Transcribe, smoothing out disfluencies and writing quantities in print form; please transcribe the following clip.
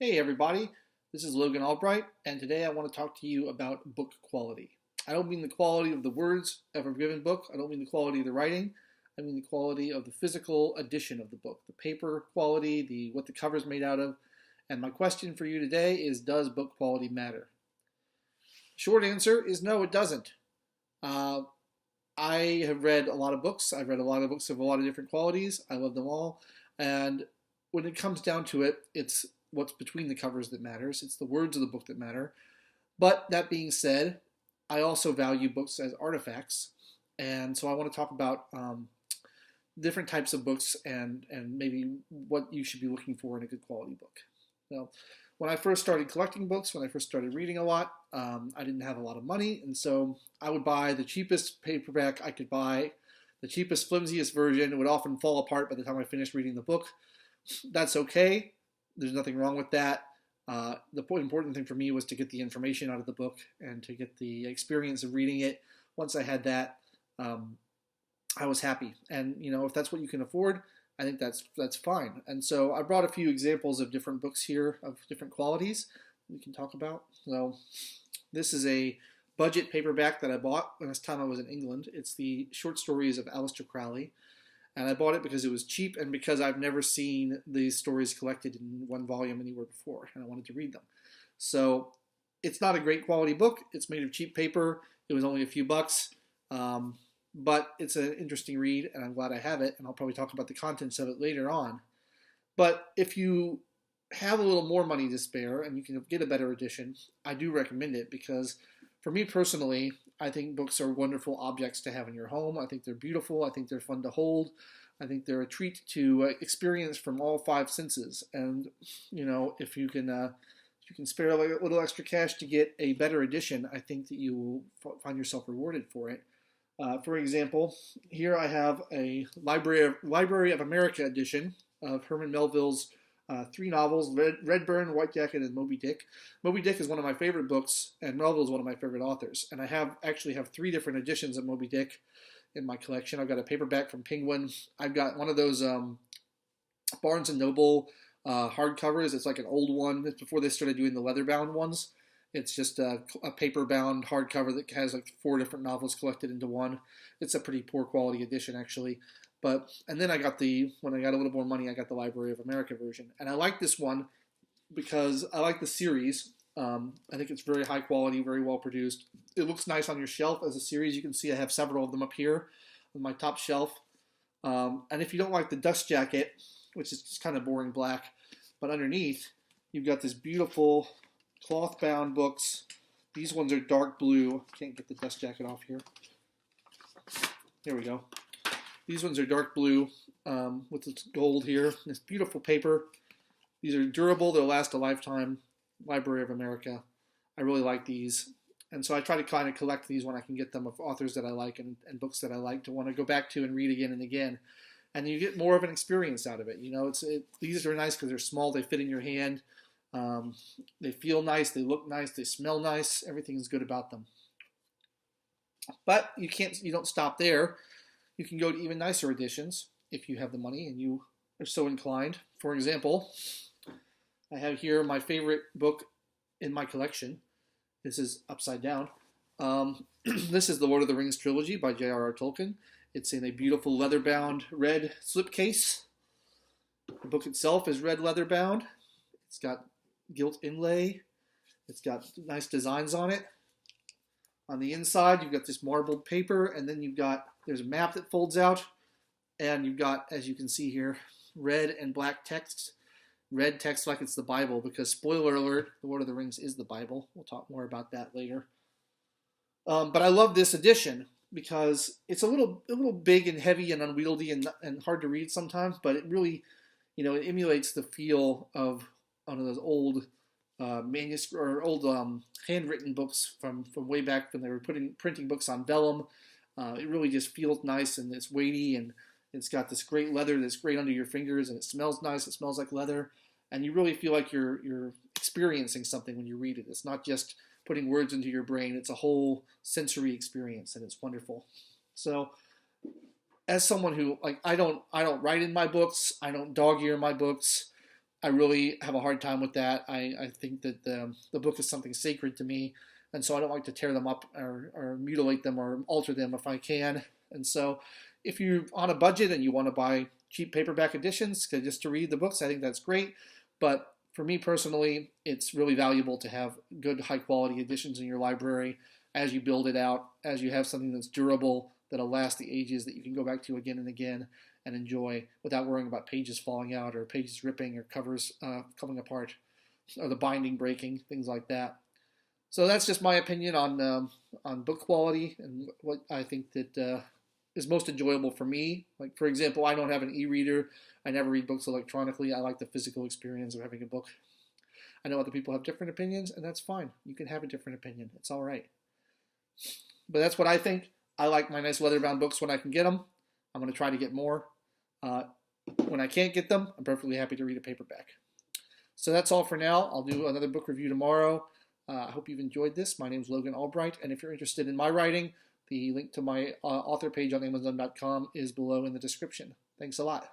Hey everybody, this is Logan Albright, and today I want to talk to you about book quality. I don't mean the quality of the words of a given book, I don't mean the quality of the writing, I mean the quality of the physical edition of the book, the paper quality, what the cover's made out of. And my question for you today is, does book quality matter? Short answer is no, it doesn't. Uh, I have read a lot of books. I've read a lot of books of a lot of different qualities. I love them all. And when it comes down to it, it's what's between the covers that matters. It's the words of the book that matter. But that being said, I also value books as artifacts. And so I want to talk about different types of books and maybe what you should be looking for in a good quality book. So when I first started collecting books, when I first started reading a lot, I didn't have a lot of money. And so I would buy the cheapest paperback I could buy, the cheapest, flimsiest version. It would often fall apart by the time I finished reading the book. That's okay. There's nothing wrong with that. The important thing for me was to get the information out of the book and to get the experience of reading it. Once I had that, I was happy. And if that's what you can afford, I think that's fine. And so I brought a few examples of different books here of different qualities we can talk about. So this is a budget paperback that I bought last time I was in England. It's the short stories of Aleister Crowley. And I bought it because it was cheap and because I've never seen these stories collected in one volume anywhere before, and I wanted to read them. So it's not a great quality book. It's made of cheap paper. It was only a few bucks, but it's an interesting read, and I'm glad I have it, and I'll probably talk about the contents of it later on. But if you have a little more money to spare and you can get a better edition, I do recommend it because for me personally, I think books are wonderful objects to have in your home. I think they're beautiful. I think they're fun to hold. I think they're a treat to experience from all five senses. And if you can spare a little extra cash to get a better edition, I think that you will find yourself rewarded for it. For example, here I have a Library of America edition of Herman Melville's 3 novels, Redburn, White Jacket, and Moby Dick. Moby Dick is one of my favorite books, and Melville is one of my favorite authors. And I actually have 3 different editions of Moby Dick in my collection. I've got a paperback from Penguin. I've got one of those Barnes & Noble hardcovers. It's like an old one. It's before they started doing the leather-bound ones. It's just a paper-bound hardcover that has like 4 different novels collected into one. It's a pretty poor quality edition, actually. And then when I got a little more money, I got the Library of America version. And I like this one because I like the series. I think it's very high quality, very well produced. It looks nice on your shelf as a series. You can see I have several of them up here on my top shelf. And if you don't like the dust jacket, which is just kind of boring black, but underneath, you've got this beautiful cloth-bound books. These ones are dark blue. Can't get the dust jacket off here. Here we go. These ones are dark blue with this gold here. This beautiful paper. These are durable. They'll last a lifetime. Library of America. I really like these. And so I try to kind of collect these when I can get them of authors that I like and books that I like to want to go back to and read again and again. And you get more of an experience out of it. These are nice because they're small. They fit in your hand. They feel nice. They look nice. They smell nice. Everything is good about them. But you don't stop there. You can go to even nicer editions if you have the money and you are so inclined. For example, I have here my favorite book in my collection. This is upside down. This is the Lord of the Rings trilogy by J.R.R. Tolkien. It's in a beautiful leather-bound red slipcase. The book itself is red leather-bound. It's got gilt inlay. It's got nice designs on it. On the inside, you've got this marbled paper, and then there's a map that folds out, and you've got, as you can see here, red and black text. Red text like it's the Bible, because spoiler alert, The Lord of the Rings is the Bible. We'll talk more about that later. But I love this edition because it's a little big and heavy and unwieldy and hard to read sometimes, but it really, it emulates the feel of one of those old manuscript or old handwritten books from way back when they were printing books on vellum. It really just feels nice, and it's weighty, and it's got this great leather that's great under your fingers, and it smells nice. It smells like leather, and you really feel like you're experiencing something when you read it. It's not just putting words into your brain. It's a whole sensory experience, and it's wonderful. So as someone who, I don't write in my books, I don't dog ear my books, I really have a hard time with that. I think that the book is something sacred to me, and so I don't like to tear them up or mutilate them or alter them if I can. And so if you're on a budget and you want to buy cheap paperback editions just to read the books, I think that's great. But for me personally, it's really valuable to have good high quality editions in your library as you build it out, as you have something that's durable, that'll last the ages, that you can go back to again and again and enjoy without worrying about pages falling out or pages ripping or covers coming apart or the binding breaking, things like that. So that's just my opinion on book quality and what I think that is most enjoyable for me. Like, for example, I don't have an e-reader. I never read books electronically. I like the physical experience of having a book. I know other people have different opinions, and that's fine. You can have a different opinion. It's all right. But that's what I think. I like my nice leather-bound books when I can get them. I'm going to try to get more. When I can't get them, I'm perfectly happy to read a paperback. So that's all for now. I'll do another book review tomorrow. I hope you've enjoyed this. My name is Logan Albright, and if you're interested in my writing, the link to my author page on Amazon.com is below in the description. Thanks a lot.